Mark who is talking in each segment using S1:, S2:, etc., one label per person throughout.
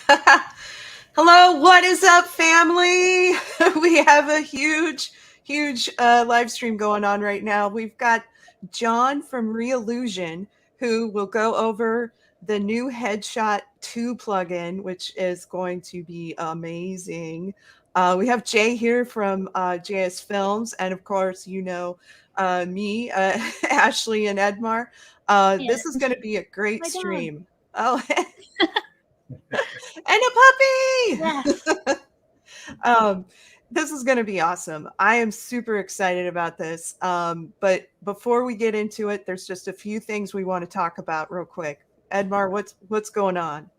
S1: Hello, what is up, family? We have a huge live stream going on right now. We've got John from Reallusion who will go over the new Headshot 2 plugin, which is going to be amazing. We have Jay here from JS Films, and of course, me, Ashley, and Edmar. This is going to be a great stream. Oh, and a puppy!
S2: Yes.
S1: This is going to be awesome. I am super excited about this. But before we get into it, there's just a few things we want to talk about real quick. Edmar, what's going on?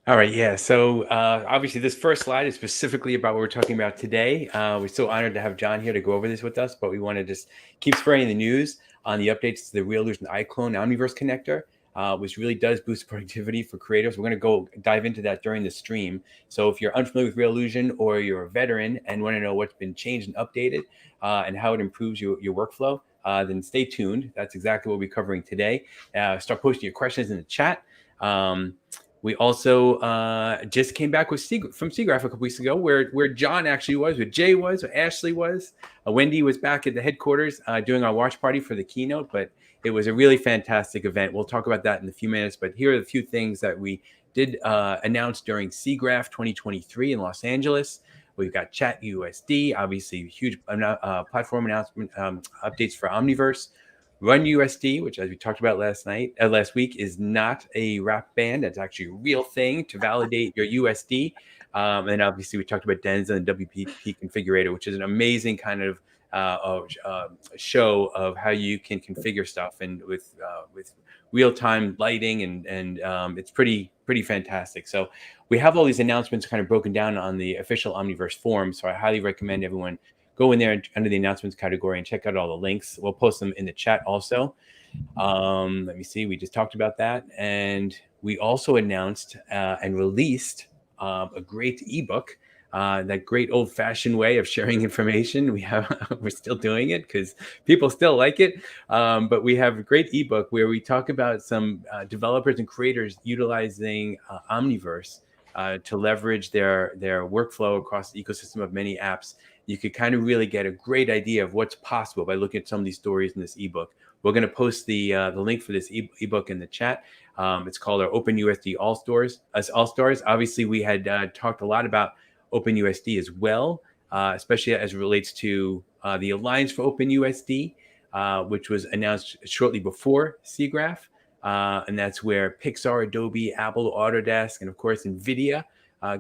S3: All right, yeah. So obviously this first slide is specifically about what we're talking about today. We're so honored to have John here to go over this with us, but we want to just keep spreading the news on the updates to the Reallusion iClone Omniverse connector, which really does boost productivity for creators. We're going to go dive into that during the stream. So if you're unfamiliar with Reallusion or you're a veteran and want to know what's been changed and updated and how it improves your workflow, then stay tuned. That's exactly what we're covering today. Start posting your questions in the chat. We also just came back from SIGGRAPH a couple weeks ago, where John actually was, where Jay was, where Ashley was. Wendy was back at the headquarters doing our watch party for the keynote, but it was a really fantastic event. We'll talk about that in a few minutes, but here are the few things that we did announce during SIGGRAPH 2023 in Los Angeles. We've got ChatUSD, obviously huge platform announcement updates for Omniverse. RunUSD, which, as we talked about last week, is not a rap band. That's actually a real thing to validate your USD. And obviously, we talked about Denza and WPP Configurator, which is an amazing kind of show of how you can configure stuff and with real-time lighting, and it's pretty fantastic. So we have all these announcements kind of broken down on the official Omniverse forum. So I highly recommend everyone go in there under the announcements category and check out all the links. We'll post them in the chat also. Let me see. We just talked about that. And we also announced and released a great ebook, that great old-fashioned way of sharing information. We're still doing it because people still like it. But we have a great ebook where we talk about some developers and creators utilizing Omniverse to leverage their workflow across the ecosystem of many apps. You could kind of really get a great idea of what's possible by looking at some of these stories in this ebook. We're going to post the link for this ebook in the chat. It's called our OpenUSD All Stars. Obviously, we had talked a lot about OpenUSD as well, especially as it relates to the Alliance for OpenUSD, which was announced shortly before SIGGRAPH. And that's where Pixar, Adobe, Apple, Autodesk, and of course NVIDIA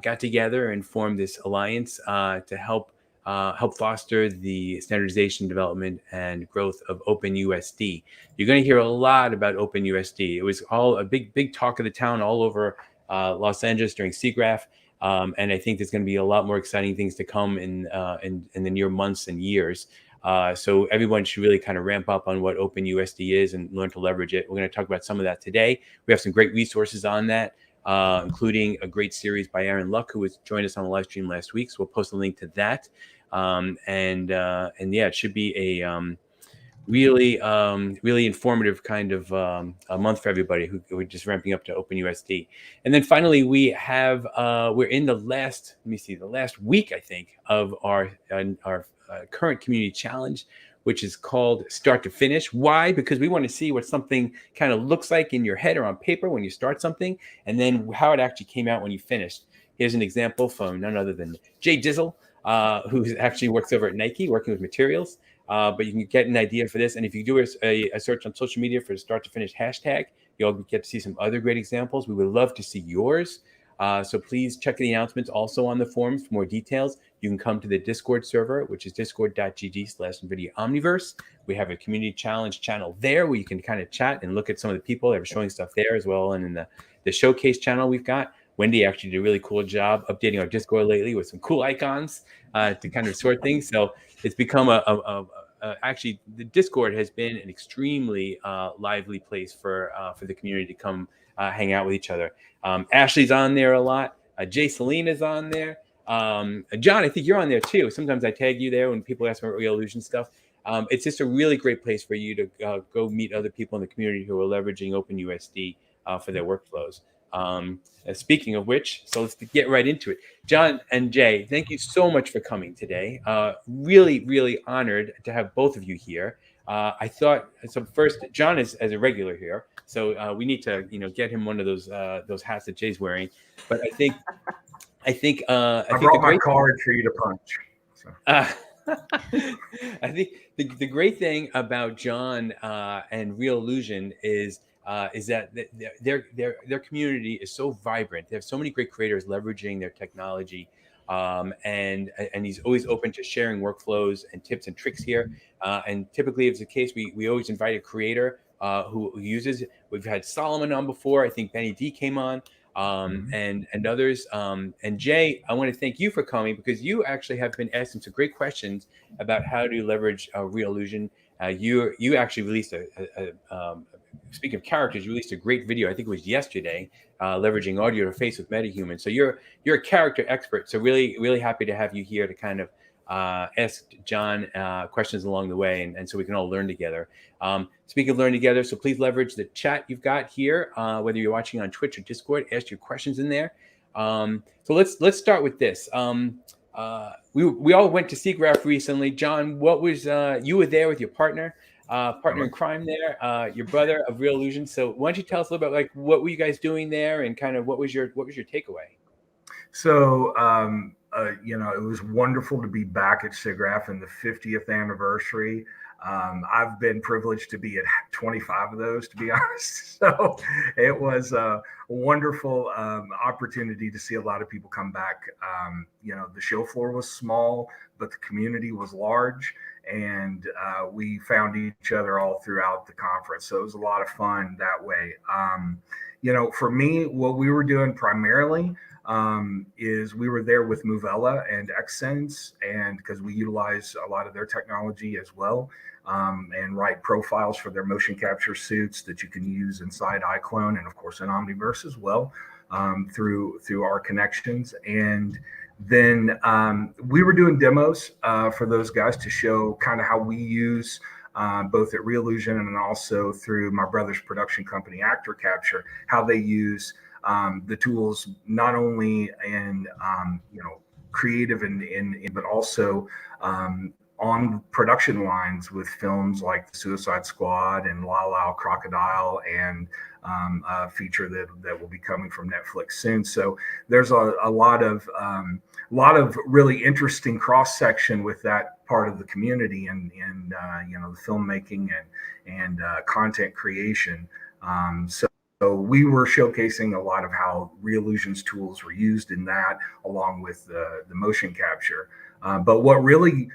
S3: got together and formed this alliance to help foster the standardization, development, and growth of OpenUSD. You're going to hear a lot about OpenUSD. It was all a big talk of the town all over Los Angeles during SIGGRAPH. And I think there's going to be a lot more exciting things to come in the near months and years. So everyone should really kind of ramp up on what OpenUSD is and learn to leverage it. We're going to talk about some of that today. We have some great resources on that, including a great series by Aaron Luck, who was joined us on the live stream last week. So we'll post a link to that. And yeah, it should be a really informative kind of a month for everybody who are just ramping up to OpenUSD. And then finally, we're in the last week, I think, of our current community challenge, which is called Start to Finish. Why? Because we want to see what something kind of looks like in your head or on paper when you start something, and then how it actually came out when you finished. Here's an example from none other than Jay Dizzle, who actually works over at Nike, working with materials. But you can get an idea for this. And if you do a search on social media for the Start to Finish hashtag, you'll get to see some other great examples. We would love to see yours. So please check the announcements also on the forums for more details. You can come to the Discord server, which is discord.gg/NVIDIA Omniverse. We have a community challenge channel there where you can kind of chat and look at some of the people that are showing stuff there as well. And in the showcase channel we've got, Wendy actually did a really cool job updating our Discord lately with some cool icons to kind of sort things. So it's become actually, the Discord has been an extremely lively place for the community to come hang out with each other. Ashley's on there a lot. Jay Selena's on there. John, I think you're on there too. Sometimes I tag you there when people ask about Reallusion stuff. It's just a really great place for you to go meet other people in the community who are leveraging OpenUSD for their workflows. Speaking of which, so let's get right into it. John and Jay, thank you so much for coming today. Really, really honored to have both of you here. I thought so. First, John is as a regular here, so we need to get him one of those hats that Jay's wearing. But I think
S2: I brought my card for you to punch. So.
S3: I think the great thing about John and Reallusion is that their community is so vibrant. They have so many great creators leveraging their technology, and he's always open to sharing workflows and tips and tricks here. And typically, if it's the case, we always invite a creator who uses it. We've had Solomon on before. I think Benny D came on. And others. And Jay, I want to thank you for coming because you actually have been asking some great questions about how to leverage Reallusion. You actually released speaking of characters, you released a great video. I think it was yesterday, leveraging audio interface with MetaHuman. So you're a character expert. So really happy to have you here to kind of ask John questions along the way, and so we can all learn together. Speaking of learn together, so please leverage the chat you've got here, whether you're watching on Twitch or Discord. Ask your questions in there. So let's start with this. We all went to SIGGRAPH recently. John, what was you were there with your partner in crime there, your brother of Reallusion. So why don't you tell us a little bit like what were you guys doing there, and kind of what was your takeaway?
S2: So it was wonderful to be back at SIGGRAPH in the 50th anniversary. I've been privileged to be at 25 of those, to be honest. So it was a wonderful opportunity to see a lot of people come back. The show floor was small, but the community was large, and we found each other all throughout the conference. So it was a lot of fun that way. For me, what we were doing primarily is we were there with Movella and Xsense, and because we utilize a lot of their technology as well, and write profiles for their motion capture suits that you can use inside iClone and of course in Omniverse as well, through our connections. And then we were doing demos for those guys to show kind of how we use both at Reallusion and also through my brother's production company Actor Capture, how they use the tools not only in creative and but also on production lines with films like The Suicide Squad and La La Crocodile, and a feature that will be coming from Netflix soon. So there's a lot of really interesting cross section with that part of the community, and the filmmaking and content creation. So we were showcasing a lot of how Reallusion's tools were used in that, along with the motion capture. But what really,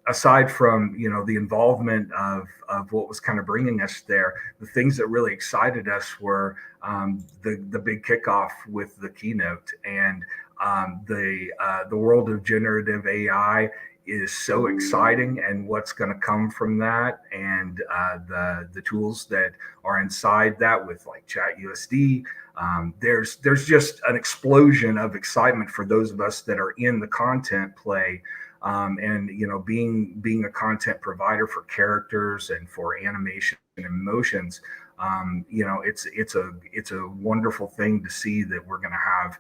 S2: aside from the involvement of what was kind of bringing us there, the things that really excited us were the big kickoff with the keynote, and the world of generative AI is so exciting, and what's going to come from that, and the tools that are inside that with like ChatUSD. There's just an explosion of excitement for those of us that are in the content play, and being a content provider for characters and for animation and emotions. It's a wonderful thing to see that we're going to have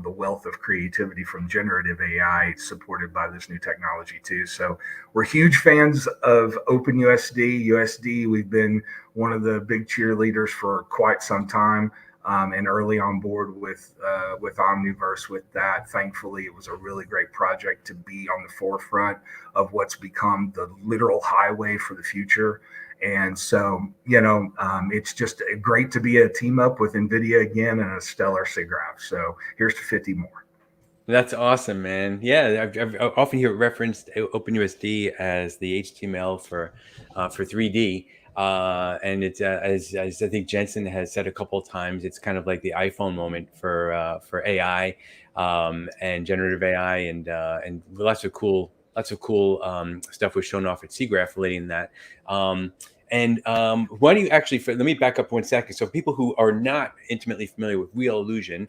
S2: the wealth of creativity from generative AI supported by this new technology too. So we're huge fans of OpenUSD, USD. We've been one of the big cheerleaders for quite some time, and early on board with Omniverse with that. Thankfully, it was a really great project to be on the forefront of what's become the literal highway for the future. And so, it's just great to be a team up with NVIDIA again and a stellar SIGGRAPH. So here's to 50 more.
S3: That's awesome, man. Yeah, I've often hear it referenced OpenUSD as the HTML for 3D. And it's as I think Jensen has said a couple of times, it's kind of like the iPhone moment for AI, and generative AI, and lots of cool stuff was shown off at SIGGRAPH relating to that. Why do you actually, let me back up 1 second. So people who are not intimately familiar with Reallusion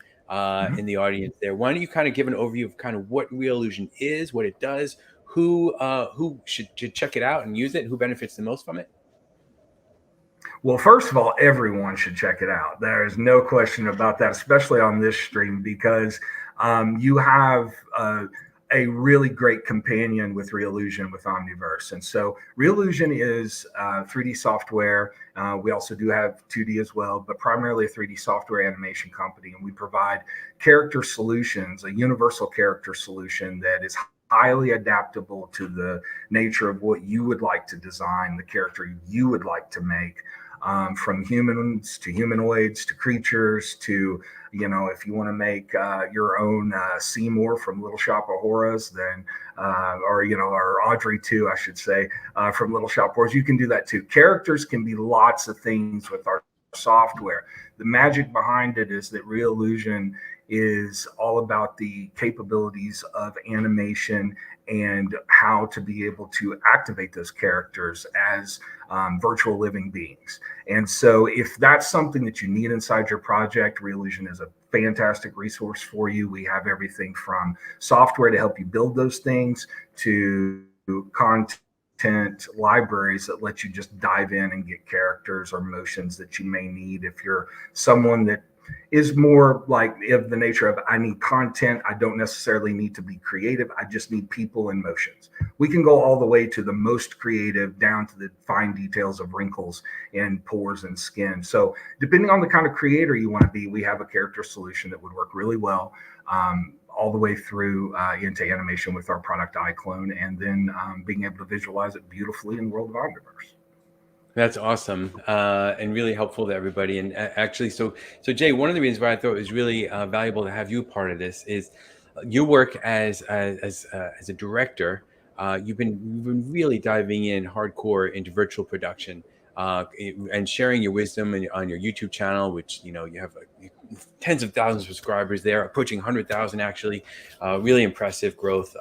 S3: in the audience there, why don't you kind of give an overview of kind of what Reallusion is, what it does, who should check it out and use it, who benefits the most from it?
S2: Well, first of all, everyone should check it out. There is no question about that, especially on this stream, because you have a really great companion with Reallusion with Omniverse. And so Reallusion is 3D software. We also do have 2D as well, but primarily a 3D software animation company. And we provide character solutions, a universal character solution that is highly adaptable to the nature of what you would like to design, the character you would like to make. From humans to humanoids to creatures to, if you want to make your own Seymour from Little Shop of Horrors, then, or Audrey too, I should say, from Little Shop of Horrors, you can do that too. Characters can be lots of things with our software. The magic behind it is that Reallusion is all about the capabilities of animation and how to be able to activate those characters as virtual living beings. And so if that's something that you need inside your project, Reallusion is a fantastic resource for you. We have everything from software to help you build those things to content libraries that let you just dive in and get characters or motions that you may need. If you're someone that is more like of the nature of, I need content, I don't necessarily need to be creative, I just need people and motions. We can go all the way to the most creative down to the fine details of wrinkles and pores and skin. So depending on the kind of creator you want to be, we have a character solution that would work really well all the way through into animation with our product iClone, and then being able to visualize it beautifully in the world of Omniverse.
S3: That's awesome and really helpful to everybody. And actually, so Jay, one of the reasons why I thought it was really valuable to have you part of this is your work as a director. You've been really diving in hardcore into virtual production and sharing your wisdom on your YouTube channel, which you have tens of thousands of subscribers there, approaching 100,000 actually. Really impressive growth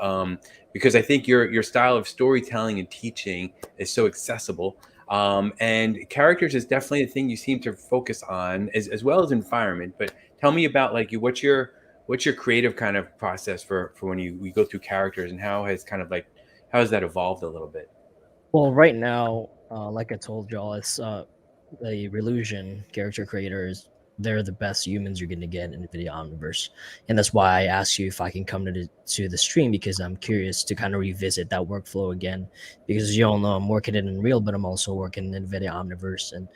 S3: because I think your style of storytelling and teaching is so accessible. And characters is definitely a thing you seem to focus on as well as environment. But tell me about what's your creative kind of process for when we go through characters, and how has that evolved a little bit?
S4: Well, right now, like I told y'all, it's the Reallusion character creators. They're the best humans you're going to get in NVIDIA Omniverse. And that's why I asked you if I can come to the stream, because I'm curious to kind of revisit that workflow again. Because you all know I'm working in Unreal, but I'm also working in NVIDIA Omniverse, and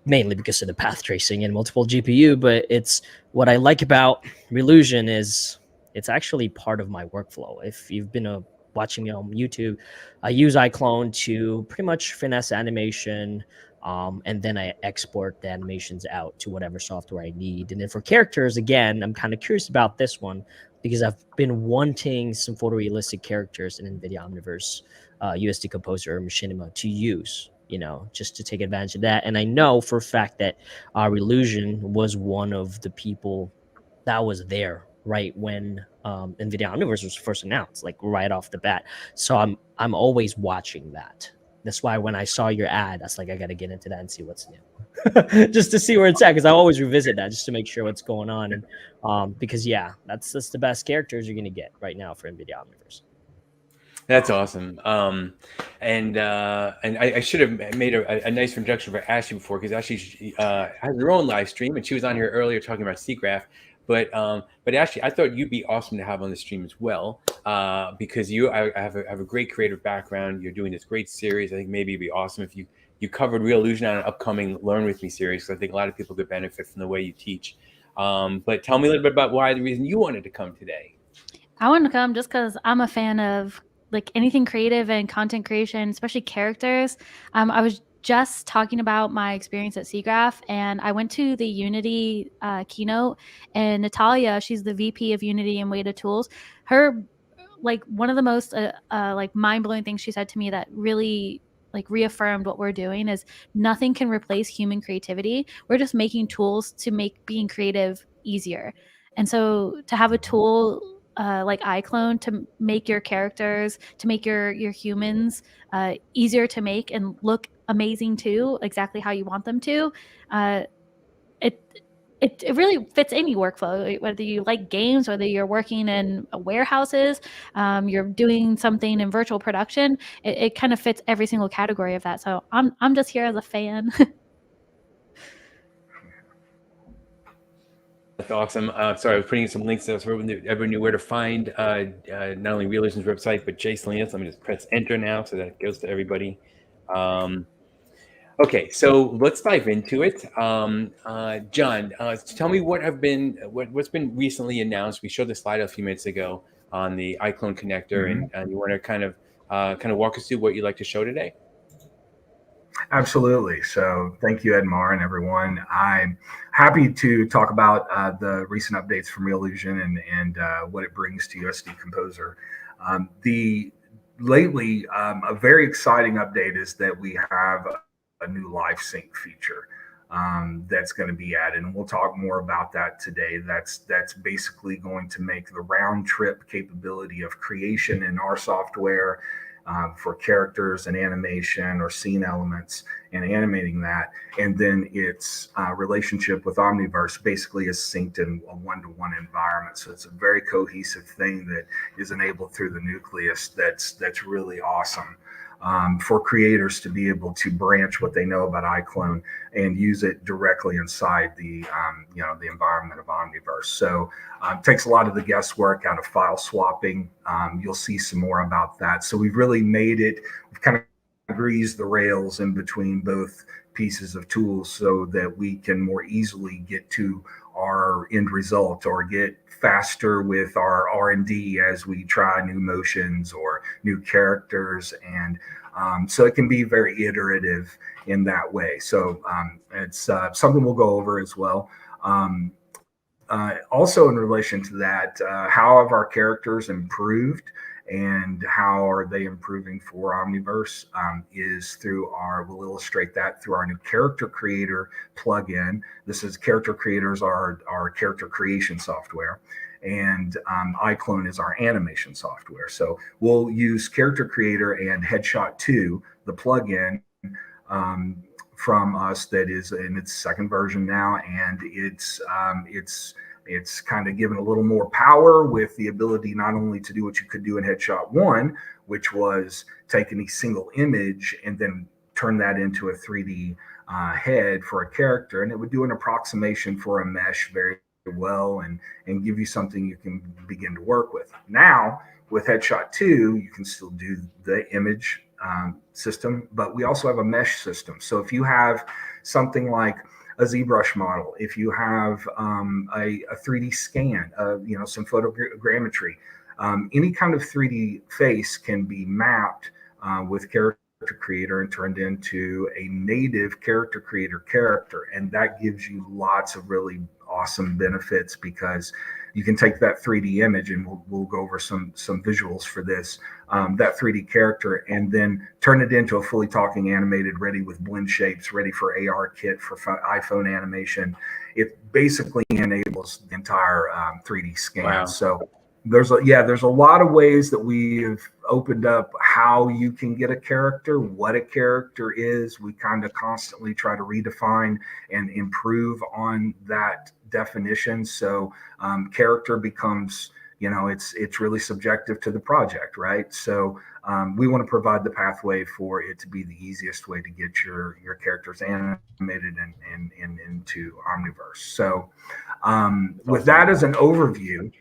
S4: mainly because of the path tracing and multiple GPU. But it's what I like about Reallusion is it's actually part of my workflow. If you've been watching me on YouTube, I use iClone to pretty much finesse animation, and then I export the animations out to whatever software I need. And then for characters, again, I'm kind of curious about this one because I've been wanting some photorealistic characters in NVIDIA Omniverse, USD Composer or Machinima to use, just to take advantage of that. And I know for a fact that Reallusion was one of the people that was there right when NVIDIA Omniverse was first announced, like right off the bat. So I'm always watching that. That's why when I saw your ad, I was like, I got to get into that and see what's new, just to see where it's at, because I always revisit that just to make sure what's going on. And because that's the best characters you're gonna get right now for NVIDIA Omniverse.
S3: That's awesome. And I should have made a nice introduction for Ashley before, because Ashley has her own live stream, and she was on here earlier talking about SeaGraph. But Ashley, I thought you'd be awesome to have on the stream as well, because I have a great creative background. You're doing this great series. I think maybe it'd be awesome if you covered Reallusion on an upcoming Learn With Me series, because I think a lot of people could benefit from the way you teach. But tell me a little bit about why the reason you wanted to come today.
S5: I wanted to come just because I'm a fan of anything creative and content creation, especially characters. I was just talking about my experience at SeaGraph, and I went to the Unity keynote, and Natalia, she's the VP of Unity and Weta Tools. Her one of the most mind-blowing things she said to me that really reaffirmed what we're doing is nothing can replace human creativity. We're just making tools to make being creative easier. And so to have a tool like iClone to make your characters, to make your humans easier to make and look amazing too, exactly how you want them to, it really fits any workflow, whether you like games, whether you're working in warehouses, you're doing something in virtual production. It kind of fits every single category of that. So I'm just here as a fan.
S3: That's awesome. Sorry, I was putting in some links there so everyone knew where to find not only Reallusion's website, but Jay Salinas. Let me just press enter now so that it goes to everybody. Okay, so let's dive into it. John, tell me what's been recently announced. We showed the slide a few minutes ago on the iClone connector, and you want to kind of walk us through what you'd like to show today.
S2: Absolutely. So thank you, Edmar, and everyone. I'm happy to talk about the recent updates from Reallusion and what it brings to USD Composer. Lately, a very exciting update is that we have a new live sync feature that's going to be added, and we'll talk more about that today. That's basically going to make the round trip capability of creation in our software for characters and animation or scene elements and animating that, and then its relationship with Omniverse basically is synced in a one-to-one environment. So it's a very cohesive thing that is enabled through the nucleus. That's really awesome. For creators to be able to branch what they know about iClone and use it directly inside the the environment of Omniverse. So it takes a lot of the guesswork out of file swapping. You'll see some more about that. So we've really made it, we've kind of greased the rails in between both pieces of tools so that we can more easily get to our end result or get faster with our R&D as we try new motions or new characters. And so it can be very iterative in that way. So it's something we'll go over as well. Also in relation to that, how have our characters improved and how are they improving for Omniverse is through we'll illustrate that through our new character creator plugin. This is character creators, our character creation software, and iClone is our animation software. So we'll use character creator and Headshot 2, the plugin from us that is in its second version now, and it's kind of given a little more power with the ability not only to do what you could do in Headshot 1, which was take any single image and then turn that into a 3D head for a character, and it would do an approximation for a mesh very well and give you something you can begin to work with. Now with Headshot 2, you can still do the image system, but we also have a mesh system. So if you have something like a ZBrush model, if you have a 3D scan, some photogrammetry, any kind of 3D face can be mapped with character creator and turned into a native character creator character. And that gives you lots of really awesome benefits because you can take that 3D image, and we'll go over some visuals for this, that 3D character, and then turn it into a fully talking animated, ready with blend shapes, ready for AR kit for iPhone animation. It basically enables the entire 3D scan. Wow. So there's a lot of ways that we've opened up how you can get a character, what a character is. We kind of constantly try to redefine and improve on that definition. So character becomes, it's really subjective to the project, right? So we want to provide the pathway for it to be the easiest way to get your characters animated and into Omniverse. So with that as an overview,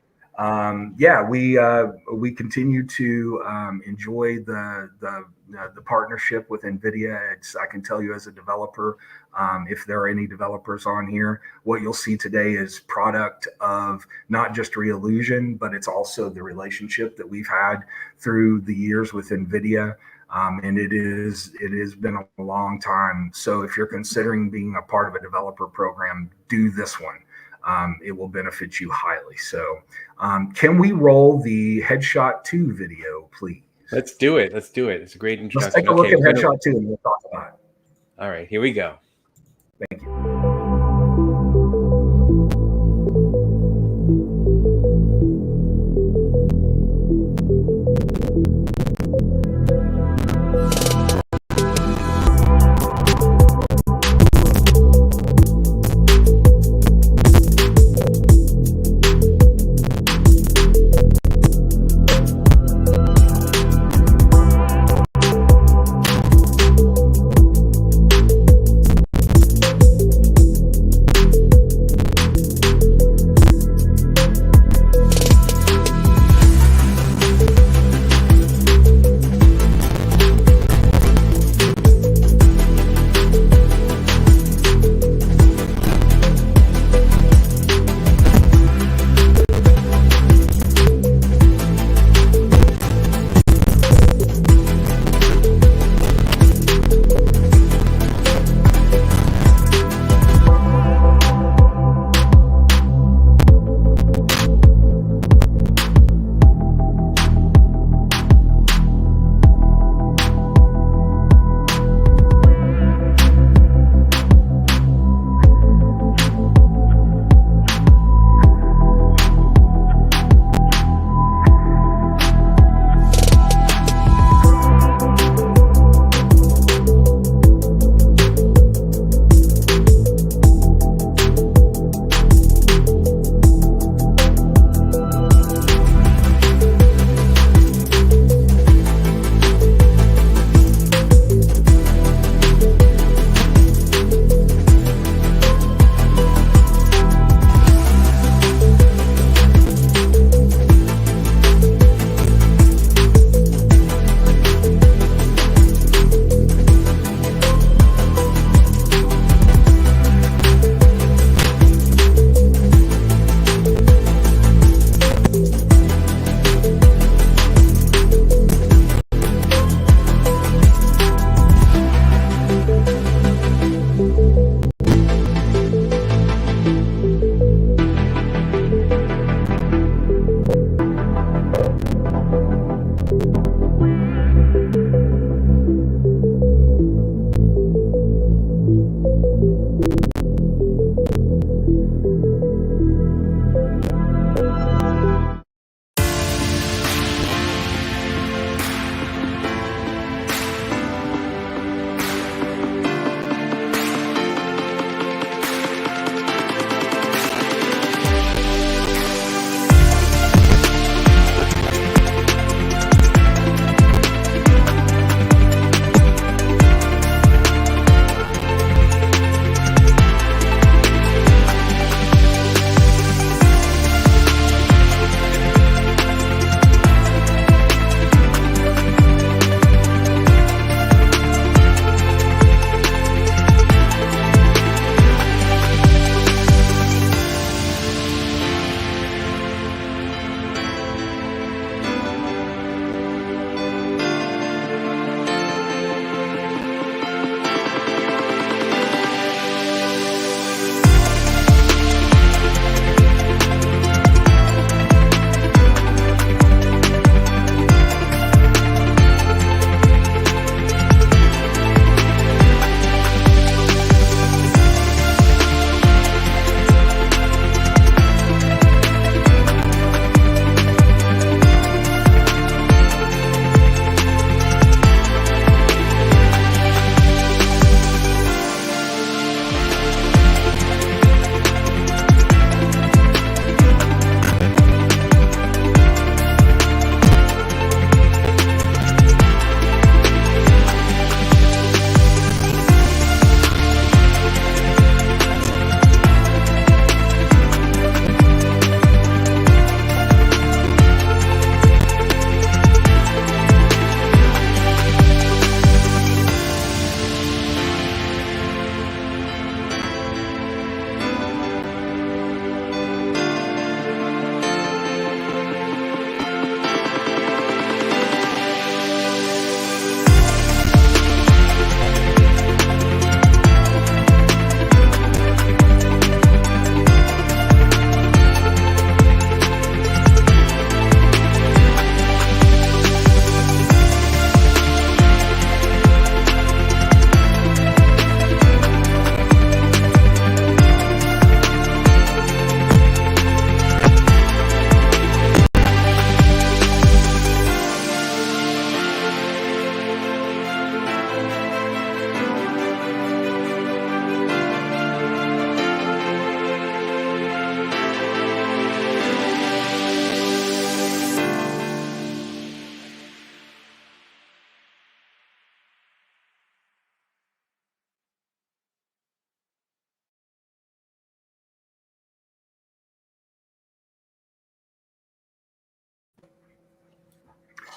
S2: we continue to enjoy the partnership with NVIDIA. I can tell you as a developer, if there are any developers on here, what you'll see today is product of not just Reallusion, but it's also the relationship that we've had through the years with NVIDIA. And it has been a long time. So if you're considering being a part of a developer program, do this one. It will benefit you highly. So can we roll the Headshot 2 video, please?
S3: Let's do it. It's a great introduction.
S2: Let's take a look at Headshot 2 and we'll talk about it.
S3: All right, here we go.
S2: Thank you.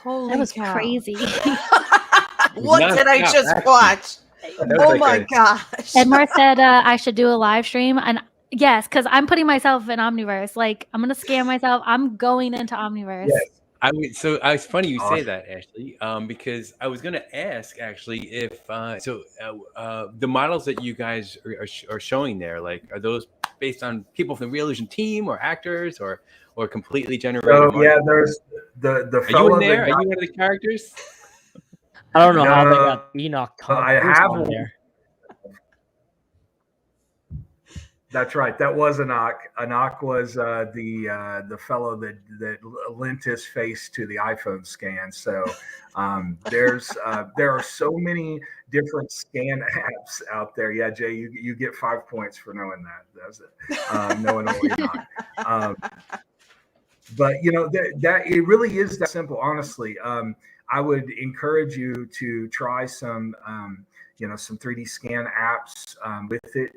S1: Holy
S5: That was
S1: cow.
S5: crazy.
S1: What did I
S3: Non-stop
S1: just
S3: action.
S1: watch?
S3: That was
S1: Oh
S3: like
S1: my
S3: a-
S1: gosh.
S5: Edmar said I should do a live stream, and yes, because I'm putting myself in Omniverse. Like, I'm gonna scam myself. I'm going into Omniverse.
S2: Yes.
S3: I mean, so it's funny you say
S2: Awesome.
S3: that, Ashley, because I was going to ask actually if the models that you guys are showing there, like, are those based on people from the Reallusion team or actors or completely generated?
S2: So
S3: models?
S2: yeah, there's the
S3: Are you
S2: fellow
S3: in there?
S2: that
S3: Are you one of the characters?
S4: I don't know how they
S2: No,
S4: got Enoch Tom
S2: I
S4: Cruise
S2: have
S4: on
S2: one.
S4: there.
S2: That's right. That was Anak. Anak was the fellow that lent his face to the iPhone scan. So there are so many different scan apps out there. Yeah, Jay, you get 5 points for knowing that. That's it. Knowing only Anak. But that it really is that simple. Honestly, I would encourage you to try some some 3D scan apps with it.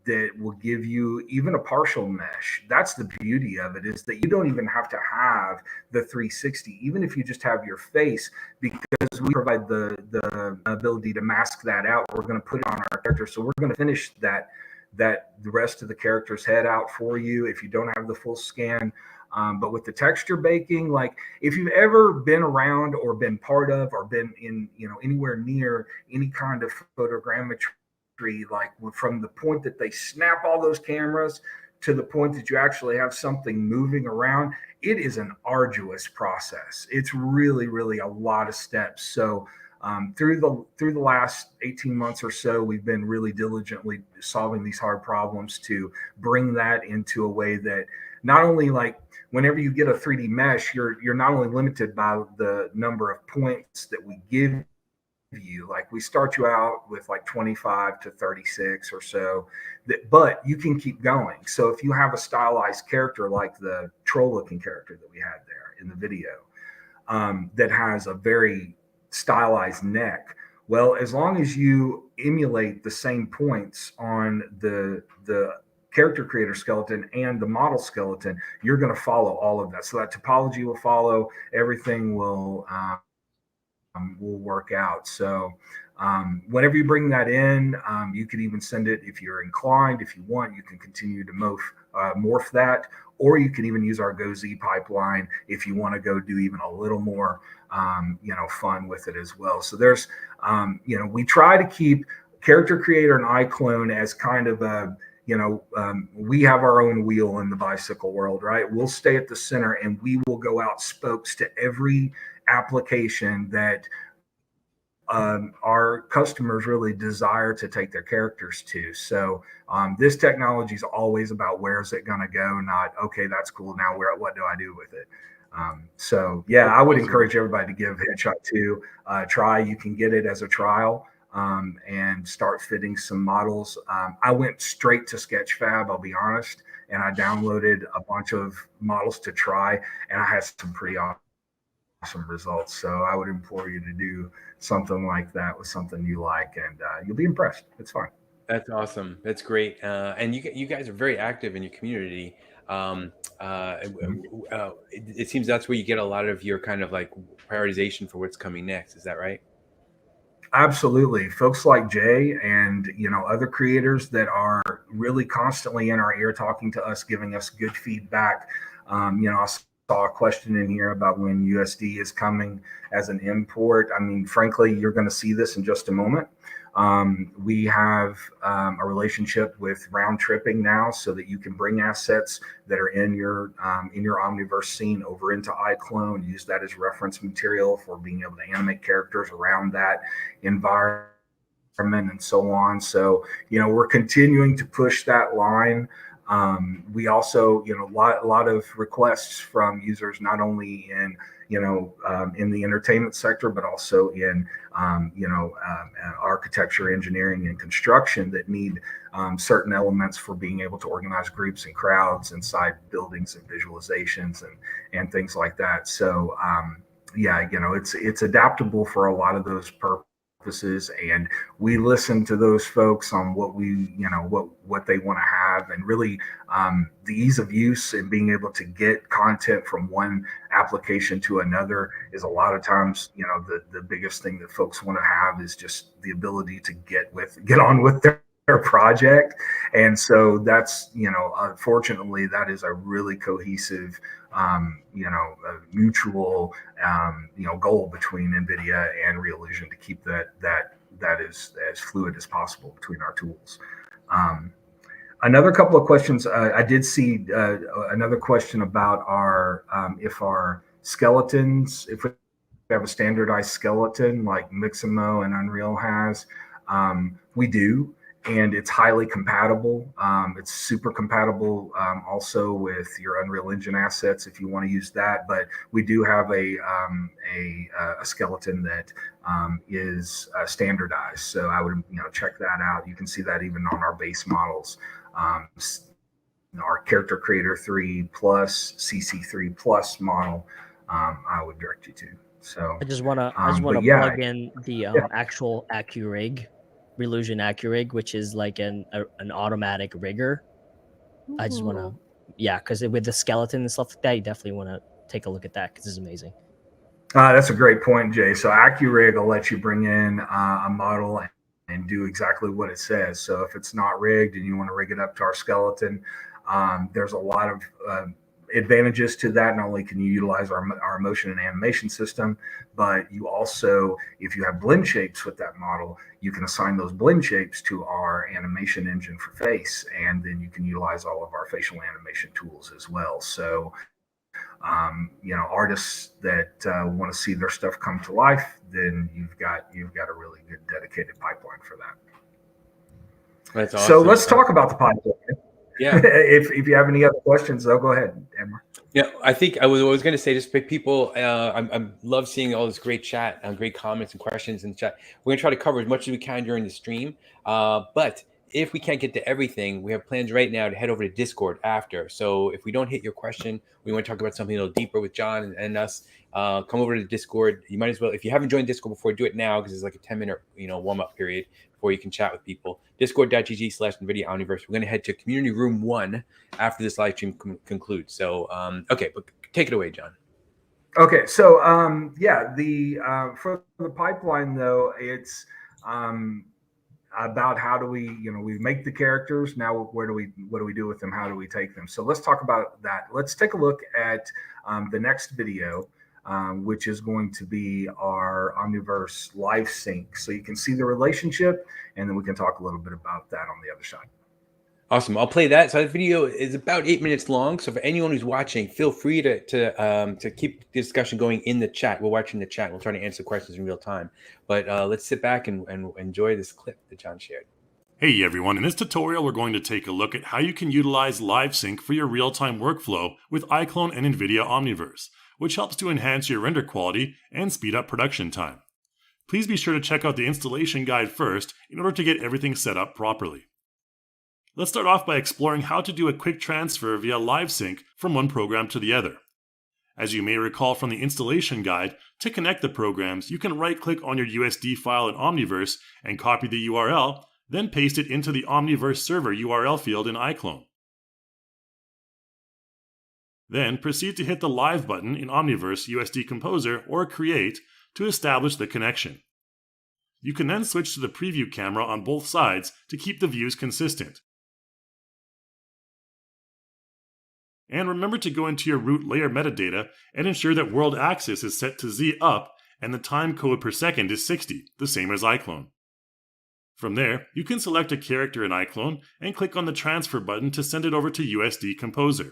S2: That will give you even a partial mesh. That's the beauty of it, is that you don't even have to have the 360, even if you just have your face, because we provide the ability to mask that out. We're going to put it on our character, so we're going to finish that the rest of the character's head out for you if you don't have the full scan. But with the texture baking, like if you've ever been around or been part of or been in anywhere near any kind of photogrammetry, like from the point that they snap all those cameras to the point that you actually have something moving around, it is an arduous process. It's really, really a lot of steps. So through the last 18 months or so, we've been really diligently solving these hard problems to bring that into a way that not only, like, whenever you get a 3D mesh, you're not only limited by the number of points that we give you. Like, we start you out with like 25 to 36 or so, but you can keep going. So if you have a stylized character like the troll looking character that we had there in the video, that has a very stylized neck, well, as long as you emulate the same points on the character creator skeleton and the model skeleton, you're going to follow all of that. So that topology will follow, everything will work out. So whenever you bring that in, you can even send it, if you're inclined, if you want, you can continue to morph that, or you can even use our GoZ pipeline if you want to go do even a little more fun with it as well. So there's we try to keep character creator and iClone as kind of a we have our own wheel in the bicycle world, right? We'll stay at the center and we will go out spokes to every application that our customers really desire to take their characters to. So this technology is always about, where's it going to go? Not, okay, that's cool. Now what do I do with it? So yeah, I would encourage everybody to give Headshot 2 a try. You can get it as a trial and start fitting some models. I went straight to Sketchfab, I'll be honest, and I downloaded a bunch of models to try, and I had some pretty awesome results. So I would implore you to do something like that with something you like, and you'll be impressed. It's fun.
S3: That's awesome. That's great. And you guys are very active in your community. It seems that's where you get a lot of your kind of like prioritization for what's coming next. Is that right?
S2: Absolutely. Folks like Jay and other creators that are really constantly in our ear talking to us, giving us good feedback. I saw a question in here about when USD is coming as an import. I mean, frankly, you're going to see this in just a moment. We have a relationship with round tripping now, so that you can bring assets that are in your Omniverse scene over into iClone, use that as reference material for being able to animate characters around that environment and so on. So, we're continuing to push that line. We also, a lot of requests from users, not only in the entertainment sector, but also in architecture, engineering, and construction, that need certain elements for being able to organize groups and crowds inside buildings and visualizations and things like that. So it's adaptable for a lot of those purposes, and we listen to those folks on what they want to have, and really the ease of use and being able to get content from one application to another is a lot of times, the biggest thing that folks want to have is just the ability to get on with their project. And so that's, unfortunately, that is a really cohesive, mutual, goal between NVIDIA and Reallusion to keep that is as fluid as possible between our tools. Another couple of questions. I did see another question about if our skeletons, if we have a standardized skeleton like Mixamo and Unreal has. We do, and it's highly compatible. It's super compatible also with your Unreal Engine assets if you want to use that. But we do have a skeleton that is standardized. So I would check that out. You can see that even on our base models. Our Character Creator 3 Plus, CC3 Plus model, I would direct you to. So
S4: I just want to plug in the actual AccuRig, Reallusion AccuRig, which is like an automatic rigger. I just want to, because with the skeleton and stuff like that, you definitely want to take a look at that because it's amazing.
S2: That's a great point, Jay. So AccuRig will let you bring in a model and do exactly what it says. So if it's not rigged and you want to rig it up to our skeleton, there's a lot of advantages to that. Not only can you utilize our motion and animation system, but you also, if you have blend shapes with that model, you can assign those blend shapes to our animation engine for face, and then you can utilize all of our facial animation tools as well. So artists that want to see their stuff come to life, then you've got a really good dedicated pipeline for that.
S3: That's awesome.
S2: So let's talk about the pipeline.
S3: Yeah.
S2: if you have any other questions, though, go ahead, Emma.
S3: Yeah, I think I was going to say, just pick people. I love seeing all this great chat and great comments and questions in the chat. We're going to try to cover as much as we can during the stream. But if we can't get to everything, we have plans right now to head over to Discord after. So if we don't hit your question, we want to talk about something a little deeper with John and us. Come over to Discord. You might as well, if you haven't joined Discord before, do it now because it's like a 10-minute warm-up period before you can chat with people. Discord.gg/NVIDIA Omniverse. We're going to head to Community Room 1 after this live stream concludes. So, okay, but take it away, John.
S2: Okay, so for the pipeline though, it's about how do we make the characters. Now, what do we do with them? How do we take them? So let's talk about that. Let's take a look at the next video, which is going to be our Omniverse Live Sync. So you can see the relationship, and then we can talk a little bit about that on the other side.
S3: Awesome. I'll play that. So that video is about 8 minutes long. So for anyone who's watching, feel free to keep the discussion going in the chat. We're watching the chat. We'll try to answer questions in real time. But let's sit back and enjoy this clip that John shared.
S6: Hey everyone, in this tutorial we're going to take a look at how you can utilize Live Sync for your real-time workflow with iClone and NVIDIA Omniverse, which helps to enhance your render quality and speed up production time. Please be sure to check out the installation guide first in order to get everything set up properly. Let's start off by exploring how to do a quick transfer via Live Sync from one program to the other. As you may recall from the installation guide, to connect the programs, you can right-click on your USD file in Omniverse and copy the URL, then paste it into the Omniverse server URL field in iClone. Then proceed to hit the Live button in Omniverse USD Composer or Create to establish the connection. You can then switch to the preview camera on both sides to keep the views consistent. And remember to go into your root layer metadata and ensure that world axis is set to Z up and the time code per second is 60, the same as iClone. From there, you can select a character in iClone and click on the transfer button to send it over to USD Composer.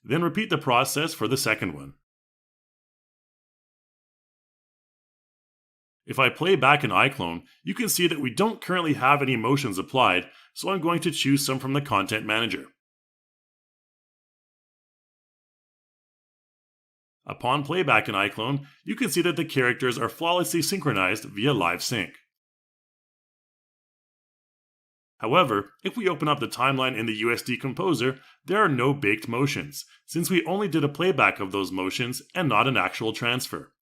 S6: Then repeat the process for the second one. If I play back in iClone, you can see that we don't currently have any motions applied, so I'm going to choose some from the Content Manager. Upon playback in iClone, you can see that the characters are flawlessly synchronized via Live Sync. However, if we open up the timeline in the USD Composer, there are no baked motions, since we only did a playback of those motions and not an actual transfer.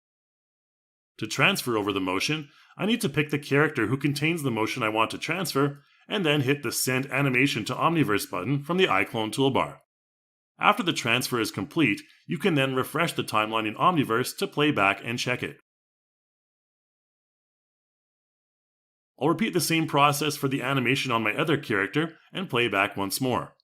S6: To transfer over the motion, I need to pick the character who contains the motion I want to transfer, and then hit the Send Animation to Omniverse button from the iClone toolbar. After the transfer is complete, you can then refresh the timeline in Omniverse to play back and check it. I'll repeat the same process for the animation on my other character and play back once more.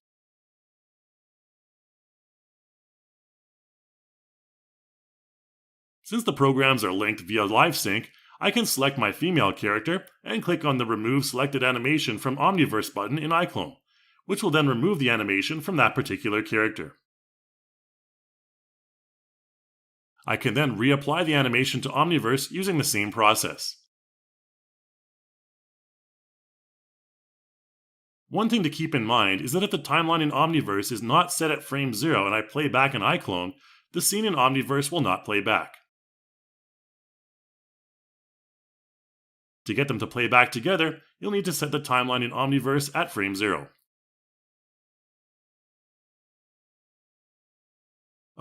S6: Since the programs are linked via Live Sync, I can select my female character and click on the Remove Selected Animation from Omniverse button in iClone, which will then remove the animation from that particular character. I can then reapply the animation to Omniverse using the same process. One thing to keep in mind is that if the timeline in Omniverse is not set at frame 0 and I play back in iClone, the scene in Omniverse will not play back. To get them to play back together, you'll need to set the timeline in Omniverse at frame 0.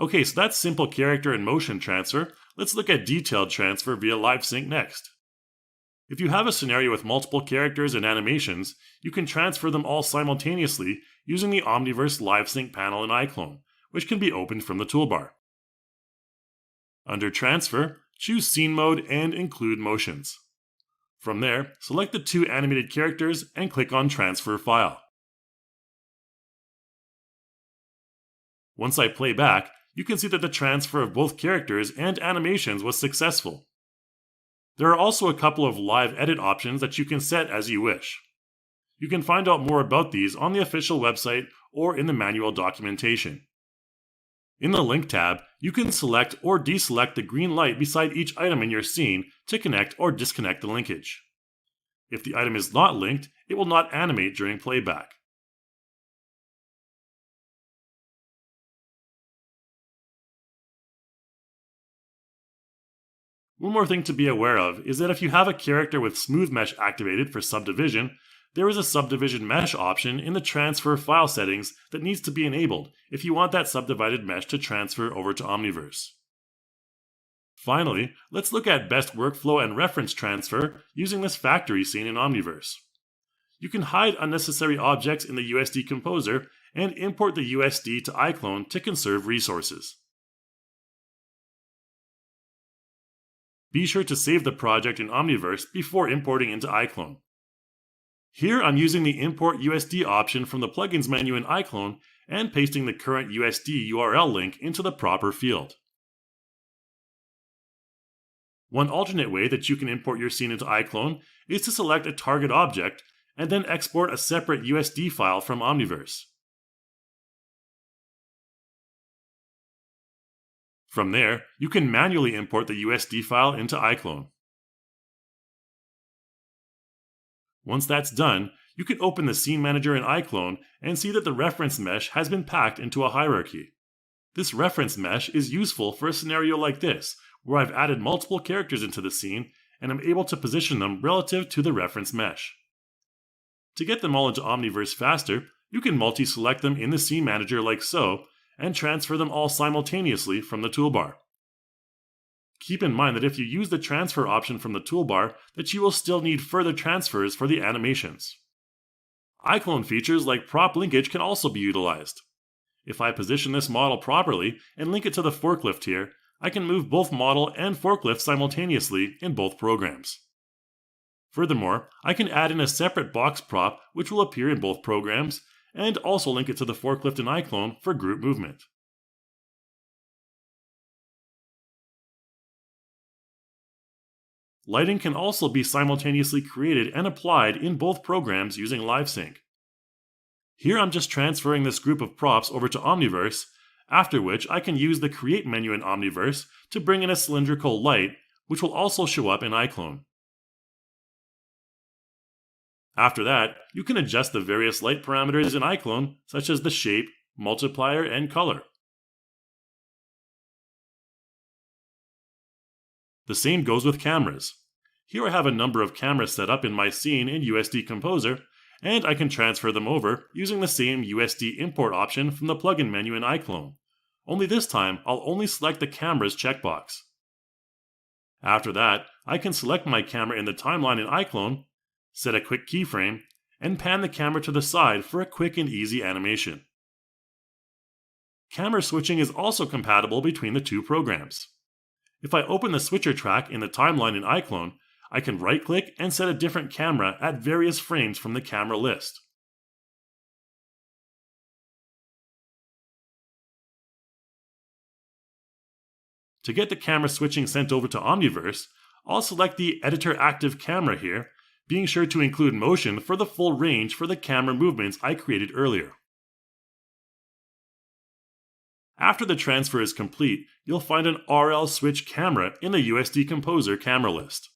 S6: Okay, so that's simple character and motion transfer. Let's look at detailed transfer via Live Sync next. If you have a scenario with multiple characters and animations, you can transfer them all simultaneously using the Omniverse Live Sync panel in iClone, which can be opened from the toolbar. Under Transfer, choose Scene Mode and Include Motions. From there, select the two animated characters and click on Transfer File. Once I play back, you can see that the transfer of both characters and animations was successful. There are also a couple of live edit options that you can set as you wish. You can find out more about these on the official website or in the manual documentation. In the Link tab, you can select or deselect the green light beside each item in your scene to connect or disconnect the linkage. If the item is not linked, it will not animate during playback. One more thing to be aware of is that if you have a character with Smooth Mesh activated for subdivision, there is a subdivision mesh option in the transfer file settings that needs to be enabled if you want that subdivided mesh to transfer over to Omniverse. Finally, let's look at best workflow and reference transfer using this factory scene in Omniverse. You can hide unnecessary objects in the USD Composer and import the USD to iClone to conserve resources. Be sure to save the project in Omniverse before importing into iClone. Here I'm using the Import USD option from the Plugins menu in iClone and pasting the current USD URL link into the proper field. One alternate way that you can import your scene into iClone is to select a target object and then export a separate USD file from Omniverse. From there, you can manually import the USD file into iClone. Once that's done, you can open the Scene Manager in iClone and see that the reference mesh has been packed into a hierarchy. This reference mesh is useful for a scenario like this, where I've added multiple characters into the scene and am able to position them relative to the reference mesh. To get them all into Omniverse faster, you can multi-select them in the Scene Manager like so, and transfer them all simultaneously from the toolbar. Keep in mind that if you use the transfer option from the toolbar, that you will still need further transfers for the animations. iClone features like prop linkage can also be utilized. If I position this model properly and link it to the forklift here, I can move both model and forklift simultaneously in both programs. Furthermore, I can add in a separate box prop which will appear in both programs, and also link it to the forklift in iClone for group movement. Lighting can also be simultaneously created and applied in both programs using Live Sync. Here I'm just transferring this group of props over to Omniverse, after which I can use the Create menu in Omniverse to bring in a cylindrical light, which will also show up in iClone. After that, you can adjust the various light parameters in iClone, such as the shape, multiplier, and color. The same goes with cameras. Here I have a number of cameras set up in my scene in USD Composer, and I can transfer them over using the same USD import option from the plugin menu in iClone. Only this time, I'll only select the Cameras checkbox. After that, I can select my camera in the timeline in iClone, set a quick keyframe, and pan the camera to the side for a quick and easy animation. Camera switching is also compatible between the two programs. If I open the switcher track in the timeline in iClone, I can right-click and set a different camera at various frames from the camera list. To get the camera switching sent over to Omniverse, I'll select the Editor Active Camera here, being sure to include motion for the full range for the camera movements I created earlier. After the transfer is complete, you'll find an RL switch camera in the USD Composer camera list.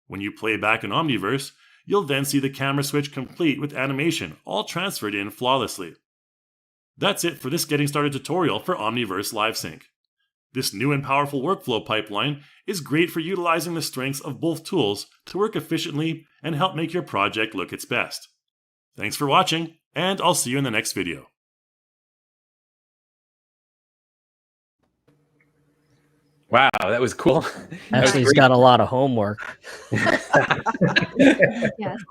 S6: When you play back in Omniverse, you'll then see the camera switch complete with animation, all transferred in flawlessly. That's it for this Getting Started tutorial for Omniverse Live Sync. This new and powerful workflow pipeline is great for utilizing the strengths of both tools to work efficiently and help make your project look its best. Thanks for watching, and I'll see you in the next video.
S3: Wow, that was cool.
S4: Actually, he's got a lot of homework.
S5: Yes.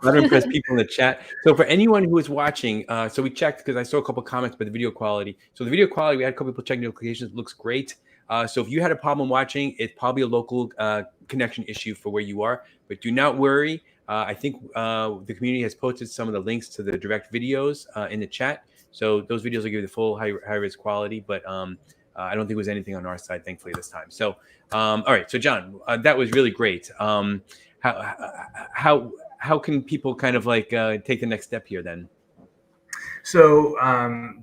S3: I'll impress people in the chat. So for anyone who is watching, so we checked because I saw a couple comments about the video quality. So the video quality, we had a couple people checking notifications. It looks great. So if you had a problem watching, it's probably a local connection issue for where you are. But do not worry. I think the community has posted some of the links to the direct videos in the chat. So those videos will give you the full high-res quality. But I don't think it was anything on our side, thankfully, this time. So, all right. So, John, that was really great. How can people kind of like take the next step here then?
S2: So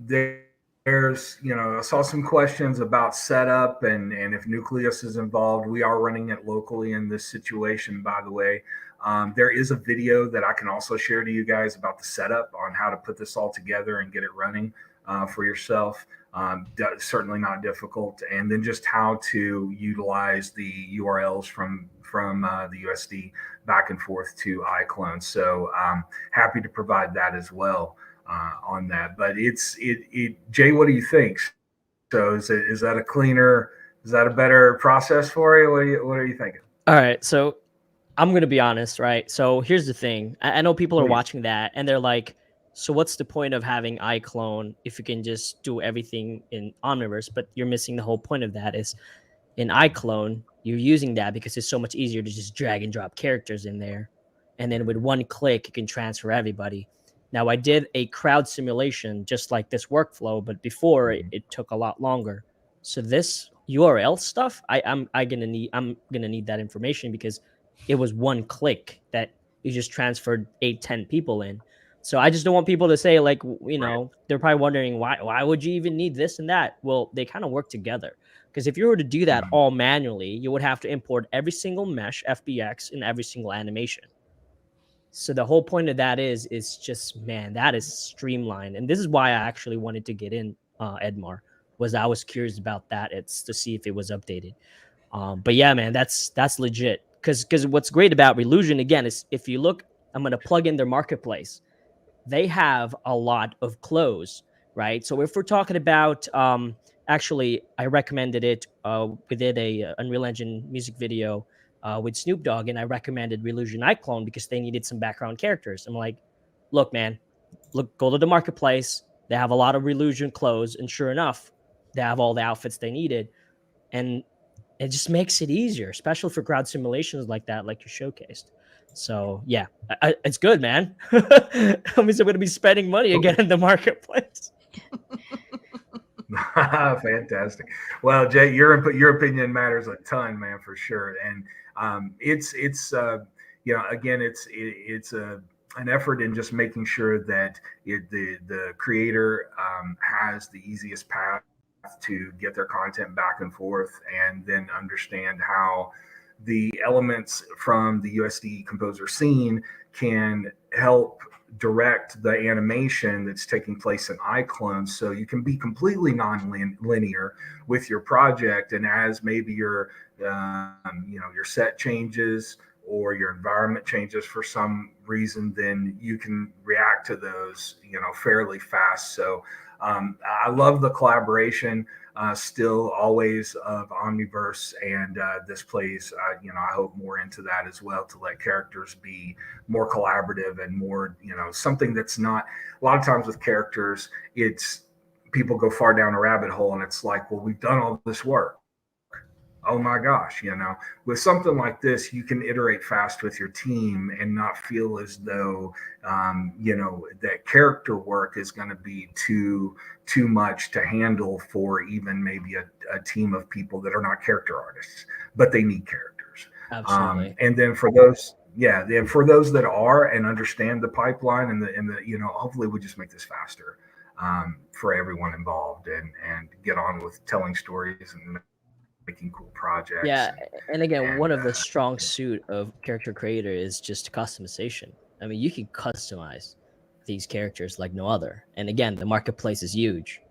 S2: there's, I saw some questions about setup and if Nucleus is involved. We are running it locally in this situation, by the way. There is a video that I can also share to you guys about the setup on how to put this all together and get it running for yourself. Certainly not difficult. And then just how to utilize the URLs from the USD back and forth to iClone. So happy to provide that as well on that. But Jay, what do you think? So is that a cleaner? Is that a better process for you? What are you thinking?
S4: All right, so I'm gonna be honest, right? So here's the thing. I know people are watching that and they're like, so what's the point of having iClone if you can just do everything in Omniverse? But you're missing the whole point of that. Is in iClone, you're using that because it's so much easier to just drag and drop characters in there. And then with one click, you can transfer everybody. Now, I did a crowd simulation just like this workflow, but before it took a lot longer. So this URL stuff, I'm gonna need that information because it was one click that you just transferred 8-10 people in. So I just don't want people to say, like, they're probably wondering why would you even need this and that? Well, they kind of work together. Because if you were to do that all manually, you would have to import every single mesh FBX in every single animation. So the whole point of that is just, man, that is streamlined. And this is why I actually wanted to get in Edmar, was I was curious about that. It's to see if it was updated. But yeah, man, that's legit. Because what's great about Reallusion, again, is if you look, I'm going to plug in their marketplace. They have a lot of clothes, right? So if we're talking about, actually, I recommended it. We did a Unreal Engine music video with Snoop Dogg, and I recommended Reallusion iClone because they needed some background characters. I'm like, look, man, go to the marketplace. They have a lot of Reallusion clothes, and sure enough, they have all the outfits they needed. And it just makes it easier, especially for crowd simulations like that, like you showcased. So yeah, it's good, man. That means I'm going to be spending money again in the marketplace.
S2: Fantastic. Well, Jay, your opinion matters a ton, man, for sure. And it's again, it's an effort in just making sure that the creator has the easiest path to get their content back and forth, and then understand how the elements from the USD Composer scene can help direct the animation that's taking place in iClone, so you can be completely non-linear with your project. And as maybe your set changes or your environment changes for some reason, then you can react to those fairly fast. So I love the collaboration still always of Omniverse, and this plays I hope more into that as well, to let characters be more collaborative and more something that's not, a lot of times with characters, it's people go far down a rabbit hole, and it's like, well, we've done all this work. Oh my gosh, with something like this, you can iterate fast with your team and not feel as though, that character work is going to be too much to handle for even maybe a team of people that are not character artists, but they need characters.
S4: Absolutely.
S2: And then for those, for those that are and understand the pipeline and the hopefully we just make this faster for everyone involved and get on with telling stories and making cool projects.
S4: Yeah, and again, one of the strong suit of character creator is just customization. I mean, you can customize these characters like no other. And again, the marketplace is huge.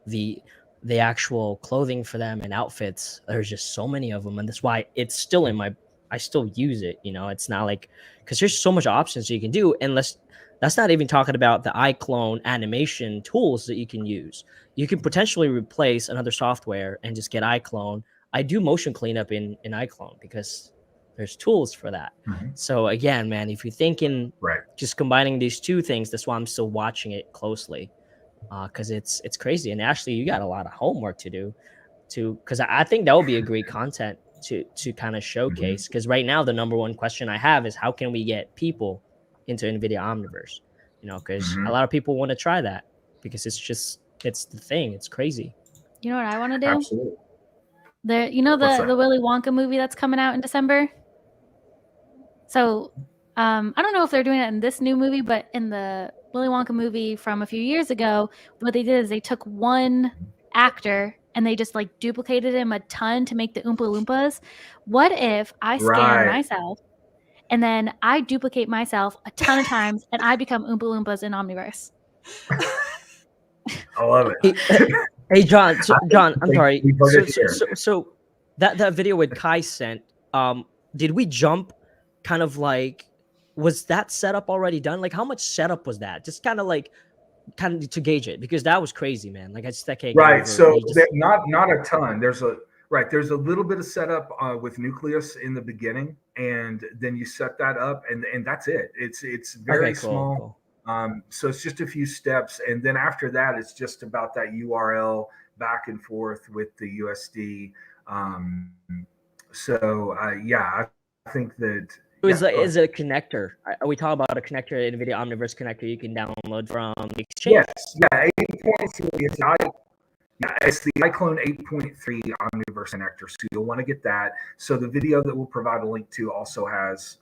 S4: The actual clothing for them and outfits, there's just so many of them, and that's why it's still I still use it. It's not like, because there's so much options you can do, and that's not even talking about the iClone animation tools that you can use. You can potentially replace another software and just get iClone. I do motion cleanup in iClone because there's tools for that.
S2: Mm-hmm.
S4: So again, man, if you're thinking
S2: right,
S4: just combining these two things, that's why I'm still watching it closely, because it's crazy. And actually, you got a lot of homework to do, because I think that would be a great content to kind of showcase. Because right now, the number one question I have is how can we get people into NVIDIA Omniverse? Because a lot of people want to try that because it's the thing. It's crazy.
S5: You know what I want to do?
S2: Absolutely.
S5: The Willy Wonka movie that's coming out in December. So I don't know if they're doing it in this new movie, but in the Willy Wonka movie from a few years ago, what they did is they took one actor and they just like duplicated him a ton to make the Oompa Loompas. What if I scan myself and then I duplicate myself a ton of times and I become Oompa Loompas in Omniverse?
S2: I love it.
S4: Hey, John, I'm sorry. So that video with Kai sent, did we jump kind of like, was that setup already done? Like, how much setup was that? Just kind of to gauge it, because that was crazy, man. Like, I just can't.
S2: Right. So not a ton. There's a little bit of setup with Nucleus in the beginning, and then you set that up, and that's it. It's very small. Cool. So it's just a few steps, and then after that, it's just about that URL back and forth with the USD. I think that
S4: is a connector. Are we talking about a connector, NVIDIA Omniverse connector you can download from the exchange?
S2: Yes, 8.3. It's the iClone 8.3 Omniverse connector, so you'll want to get that. So the video that we'll provide a link to also has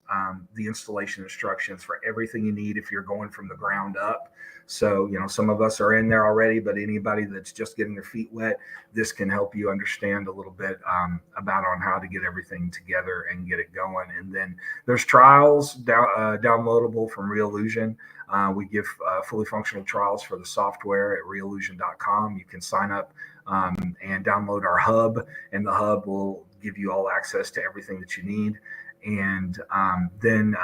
S2: the installation instructions for everything you need if you're going from the ground up. So, some of us are in there already, but anybody that's just getting their feet wet, this can help you understand a little bit about on how to get everything together and get it going. And then there's trials downloadable from Reallusion. We give fully functional trials for the software at reallusion.com. You can sign up and download our hub, and the hub will give you all access to everything that you need. And then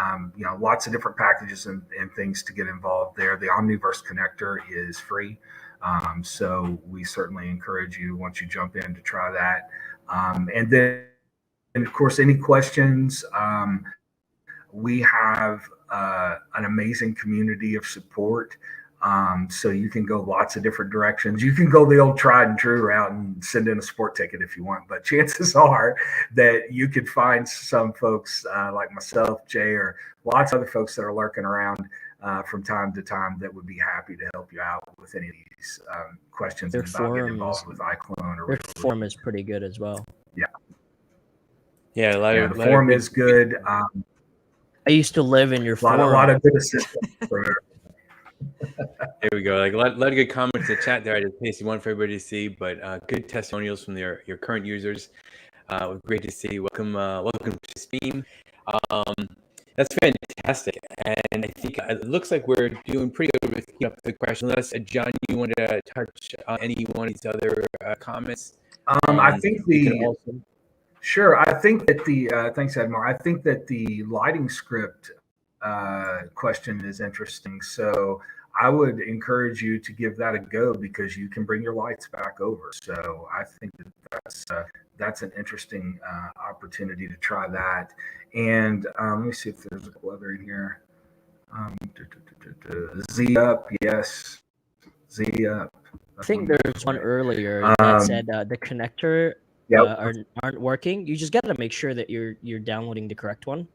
S2: lots of different packages and things to get involved there. The Omniverse connector is free. So we certainly encourage you, once you jump in, to try that. And then, of course, any questions, we have an amazing community of support. So you can go lots of different directions. You can go the old tried and true route and send in a sport ticket if you want, but chances are that you could find some folks like myself, Jay, or lots of other folks that are lurking around from time to time that would be happy to help you out with any of these questions about getting involved with iClone. Or
S4: their forum is pretty good as well.
S2: Yeah.
S3: Yeah,
S2: the forum is good.
S4: I used to live in your forum.
S2: A lot of good assistance.
S3: There we go. Like a lot of good comments in the chat there. I just pasted one for everybody to see, but good testimonials from your current users. Great to see. Welcome to stream. That's fantastic, and I think it looks like we're doing pretty good with keeping up the question list. John, you wanted to touch on any one of these other comments?
S2: I think Sure. I think that thanks, Edmar. I think that the lighting script question is interesting. So I would encourage you to give that a go, because you can bring your lights back over. So I think that's an interesting opportunity to try that. And let me see if there's a other in here. Z up, yes. Z up.
S4: I think there's one earlier that said the connector aren't working. You just got to make sure that you're downloading the correct one.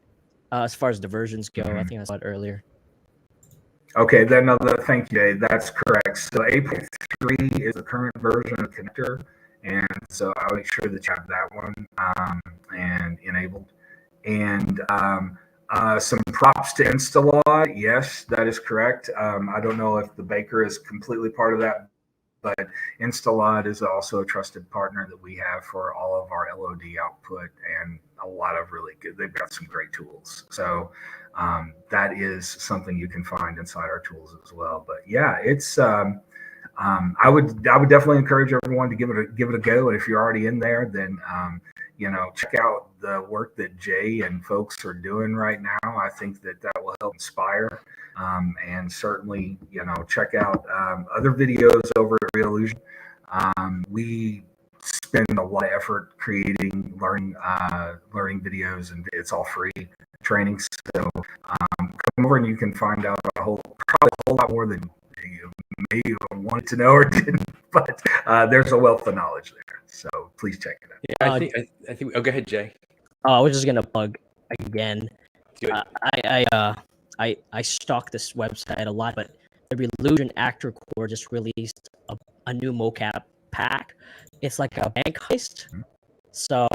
S4: As far as the versions go, I think I saw it earlier.
S2: Okay, thank you, Dave. That's correct. So 8.3 is the current version of connector, and so I'll make sure that you have that one and enabled. And some props to Instalaw. Yes, that is correct. I don't know if the Baker is completely part of that, but Instalaw is also a trusted partner that we have for all of our LOD output and a lot of really good. They've got some great tools. So that is something you can find inside our tools as well. But yeah, it's I would definitely encourage everyone to give it a go. And if you're already in there, then check out the work that Jay and folks are doing right now. I think that will help inspire. And certainly, check out other videos over at Reallusion. We spend a lot of effort creating learning videos, and it's all free training. So come over and you can find out probably a whole lot more than you may even wanted to know or didn't. But there's a wealth of knowledge there. So please check it out.
S3: Yeah, I think. Oh, go ahead, Jay.
S4: I was just gonna plug again. I stalk this website a lot, but the Reallusion Actor Core just released a new mocap pack. It's like a bank heist. So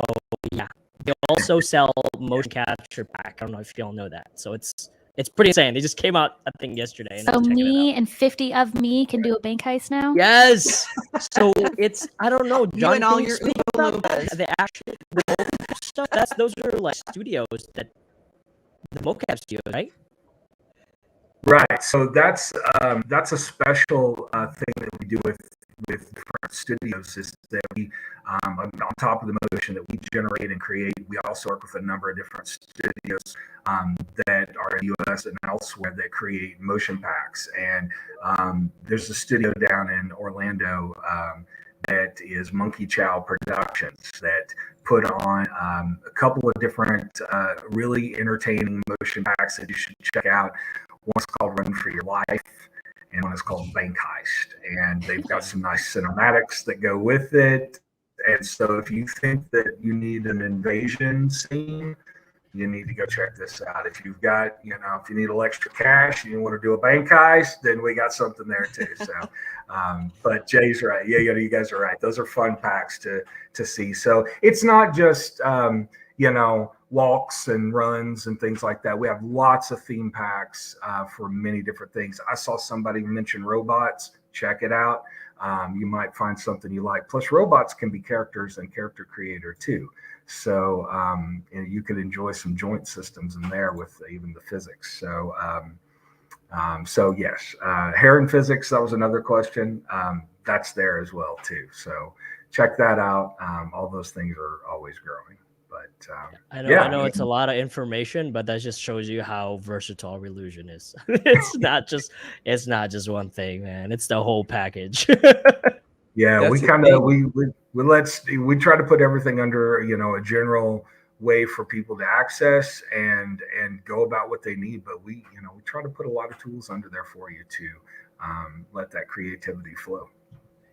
S4: yeah, they also sell motion capture pack. I don't know if you all know that. So it's pretty insane. They just came out, I think, yesterday.
S5: So me and 50 of me can do a bank heist now?
S4: Yes. So it's, I don't know, John,
S1: You and all
S4: can you
S1: your
S4: speak about that? The action, the mocap stuff. Those are like studios that the mocap studios, right?
S2: Right. So that's a special thing that we do with different studios, is that we on top of the motion that we generate and create, we also work with a number of different studios that are in the US and elsewhere that create motion packs. And there's a studio down in Orlando that is Monkey Chow Productions that put on a couple of different really entertaining motion packs that you should check out. One's called Run for Your Life, and one is called Bank Heist. And they've got some nice cinematics that go with it. And so if you think that you need an invasion scene, you need to go check this out. If you've got, if you need a little extra cash and you want to do a bank heist, then we got something there too. So, but Jay's right. Yeah, you guys are right. Those are fun packs to see. So it's not just, walks and runs and things like that. We have lots of theme packs for many different things. I saw somebody mention robots. Check it out. You might find something you like. Plus, robots can be characters and character creator too. So you could enjoy some joint systems in there with even the physics. So yes, Heron physics, that was another question. That's there as well too. So check that out. All those things are always growing. But
S4: I know it's a lot of information, but that just shows you how versatile Reallusion is. it's not just one thing, man. It's the whole package.
S2: Yeah,
S3: That's
S2: we kind of we try to put everything under a general way for people to access and go about what they need, but we try to put a lot of tools under there for you to let that creativity flow.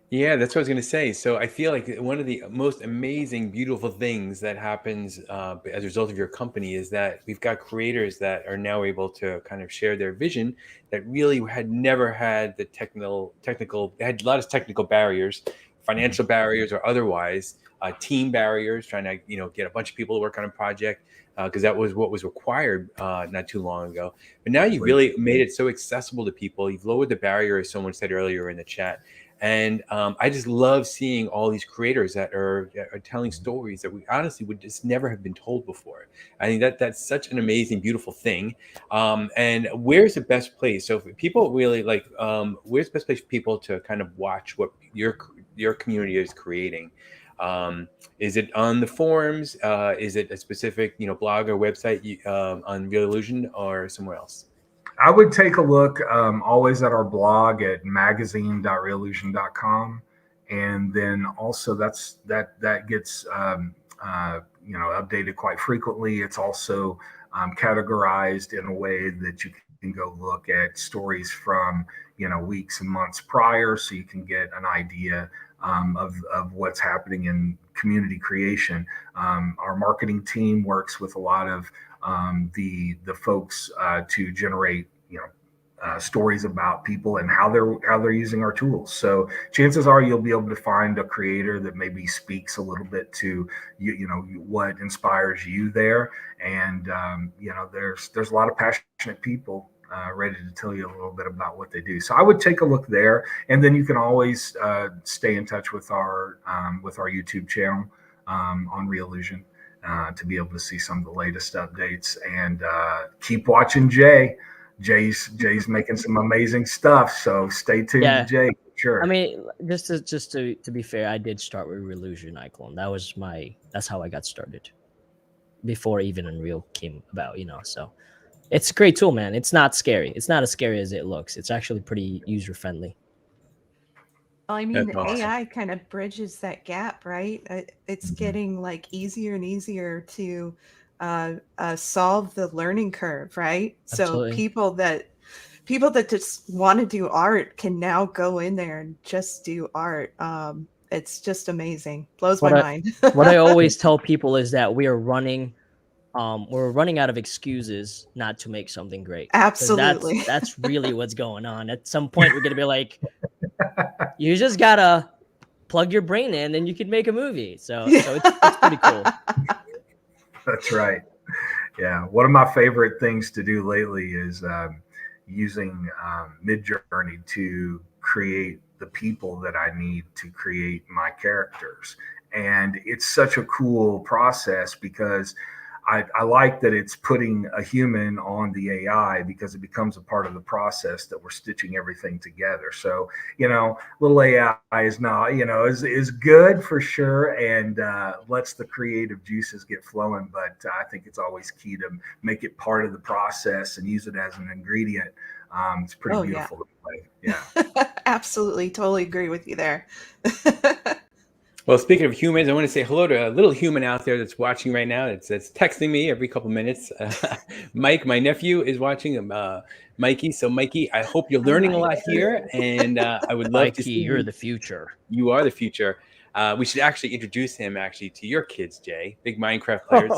S3: Yeah, that's what I was going to say. So I feel like one of the most amazing, beautiful things that happens as a result of your company is that we've got creators that are now able to kind of share their vision that really had never had the technical, they had a lot of technical barriers, financial barriers or otherwise, team barriers, trying to, get a bunch of people to work on a project because that was what was required not too long ago. But now you've really made it so accessible to people. You've lowered the barrier, as someone said earlier in the chat. And I just love seeing all these creators that are telling stories that we honestly would just never have been told before. I think that's such an amazing, beautiful thing. And where's the best place? So if people really like, where's the best place for people to kind of watch what your community is creating? Is it on the forums? Is it a specific blog or website on Reallusion or somewhere else?
S2: I would take a look always at our blog at magazine.reallusion.com, and then also that gets updated quite frequently. It's also categorized in a way that you can go look at stories from, weeks and months prior, so you can get an idea of what's happening in community creation. Our marketing team works with a lot of the folks to generate, stories about people and how they're using our tools. So chances are you'll be able to find a creator that maybe speaks a little bit to what inspires you there. And there's a lot of passionate people ready to tell you a little bit about what they do. So I would take a look there, and then you can always stay in touch with our YouTube channel on Reallusion to be able to see some of the latest updates, and keep watching Jay. Jay's making some amazing stuff, so stay tuned to Jay. Sure.
S4: I mean, just to be fair, I did start with Reallusion iClone. That's how I got started before even Unreal came about, so it's a great tool, man. It's not scary. It's not as scary as it looks. It's actually pretty user friendly.
S1: Well, I mean,
S3: That's awesome.
S1: AI kind of bridges that gap, right? It's getting like easier and easier to solve the learning curve, right?
S4: Absolutely.
S1: So people that just want to do art can now go in there and just do art. It's just amazing. Blows my mind.
S4: What I always tell people is that we're running out of excuses not to make something great.
S1: Absolutely.
S4: That's really what's going on. At some point, we're going to be like, you just got to plug your brain in and you can make a movie. So it's pretty cool.
S2: That's right. Yeah. One of my favorite things to do lately is using Midjourney to create the people that I need to create my characters. And it's such a cool process because I like that it's putting a human on the AI, because it becomes a part of the process that we're stitching everything together. So, little AI is not, is good for sure, and lets the creative juices get flowing. But I think it's always key to make it part of the process and use it as an ingredient. It's pretty beautiful to play. Yeah.
S1: Absolutely. Totally agree with you there.
S3: Well, speaking of humans, I want to say hello to a little human out there that's watching right now. That's texting me every couple minutes. Mike, my nephew, is watching. Mikey. So, Mikey, I hope you're learning a lot here, and I would love to see you.
S4: You're the future.
S3: You are the future. We should actually introduce him to your kids, Jay. Big Minecraft players.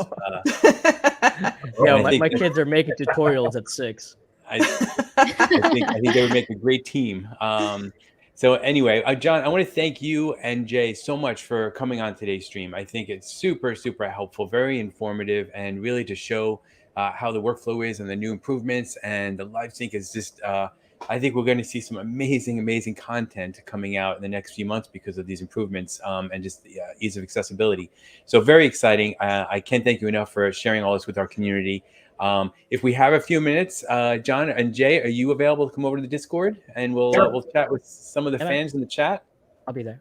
S4: My kids are making tutorials at 6.
S3: I think they would make a great team. So anyway, John, I want to thank you and Jay so much for coming on today's stream. I think it's super, super helpful, very informative, and really to show how the workflow is and the new improvements. And the live sync is just, I think we're going to see some amazing, amazing content coming out in the next few months because of these improvements and just the ease of accessibility. So very exciting. I can't thank you enough for sharing all this with our community. If we have a few minutes, John and Jay, are you available to come over to the Discord and we'll chat with some of the fans in the chat?
S4: I'll be there.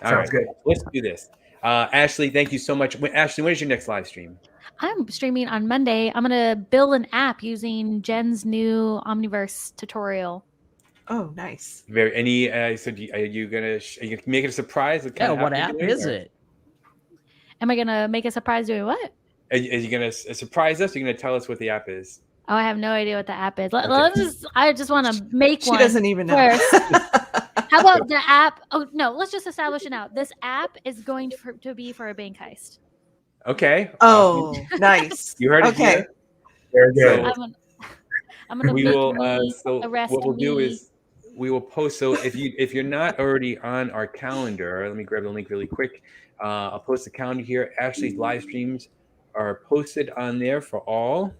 S3: All right, good. Let's do this. Ashley, thank you so much. Ashley, when is your next live stream?
S5: I'm streaming on Monday. I'm going to build an app using Jen's new Omniverse tutorial.
S1: Oh, nice.
S3: So are you gonna make it a surprise?
S4: What app is it?
S5: Am I going to make a surprise doing what?
S3: Are you going to surprise us? Or are you going to tell us what the app is?
S5: Oh, I have no idea what the app is. I just want to make one.
S1: She doesn't even know.
S5: How about the app? Oh, no, let's just establish it now. This app is going to be for a bank heist.
S3: Okay.
S1: Oh, nice.
S3: You heard it here.
S2: Very good.
S5: So I'm going to arrest
S3: what we'll
S5: me.
S3: do is we will post. So if you're not already on our calendar, let me grab the link really quick. I'll post the calendar here. Ashley's live streams are posted on there for all.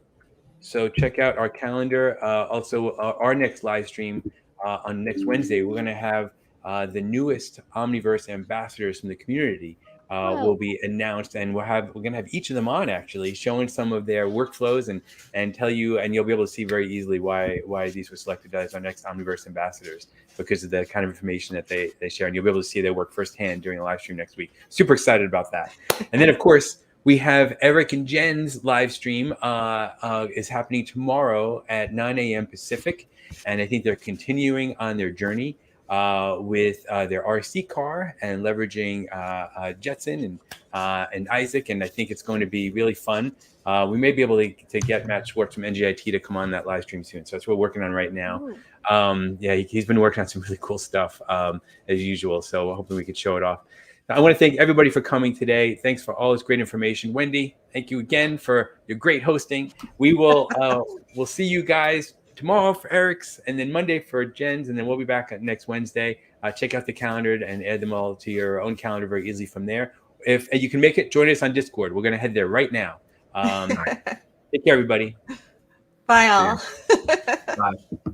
S3: So check out our calendar. Also, our next live stream on next Wednesday, we're going to have the newest Omniverse ambassadors from the community will be announced, and we're going to have each of them on actually, showing some of their workflows and tell you, and you'll be able to see very easily why these were selected as our next Omniverse ambassadors, because of the kind of information that they share, and you'll be able to see their work firsthand during the live stream next week. Super excited about that. And then of course, we have Eric and Jen's live stream is happening tomorrow at 9 a.m. Pacific. And I think they're continuing on their journey. with their RC car and leveraging Jetson and Isaac, and I think it's going to be really fun. We may be able to get Matt Schwartz from NGIT to come on that live stream soon. So that's what we're working on right now. Yeah, he's been working on some really cool stuff as usual. So hoping we could show it off. I want to thank everybody for coming today. Thanks for all this great information. Wendy, thank you again for your great hosting. We will we'll see you guys tomorrow for Eric's, and then Monday for Jen's, and then we'll be back next Wednesday. Check out the calendar and add them all to your own calendar very easily from there. If you can make it, join us on Discord. We're going to head there right now. Take care, everybody.
S1: Bye all.
S2: Bye.